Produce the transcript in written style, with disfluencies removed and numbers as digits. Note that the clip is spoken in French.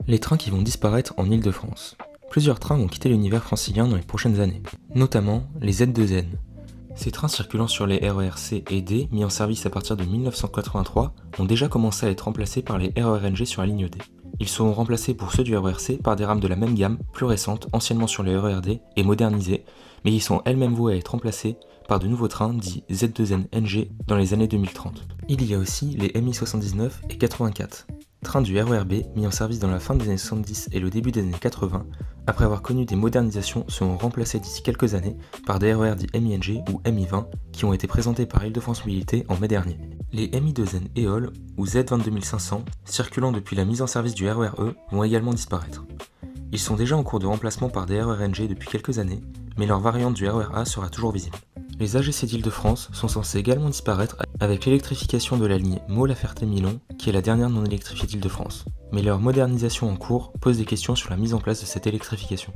Les trains qui vont disparaître en Île-de-France. Plusieurs trains vont quitter l'univers francilien dans les prochaines années, notamment les Z2N. Ces trains circulant sur les RER C et D, mis en service à partir de 1983, ont déjà commencé à être remplacés par les RER NG sur la ligne D. Ils seront remplacés pour ceux du RER C par des rames de la même gamme, plus récentes, anciennement sur les RER D et modernisées, mais qui sont elles-mêmes vouées à être remplacées par de nouveaux trains dits Z2N NG dans les années 2030. Il y a aussi les MI 79 et 84. Trains du RER B mis en service dans la fin des années 70 et le début des années 80, après avoir connu des modernisations, seront remplacés d'ici quelques années par des RER dits MING ou MI20 qui ont été présentés par Île-de-France Mobilité en mai dernier. Les MI2N EOL ou Z22500, circulant depuis la mise en service du RER E, vont également disparaître. Ils sont déjà en cours de remplacement par des RER NG depuis quelques années, mais leur variante du RER A sera toujours visible. Les AGC d'Île-de-France sont censés également disparaître avec l'électrification de la ligne Meaux-La Ferté-Milon, qui est la dernière non électrifiée d'Île-de-France. Mais leur modernisation en cours pose des questions sur la mise en place de cette électrification.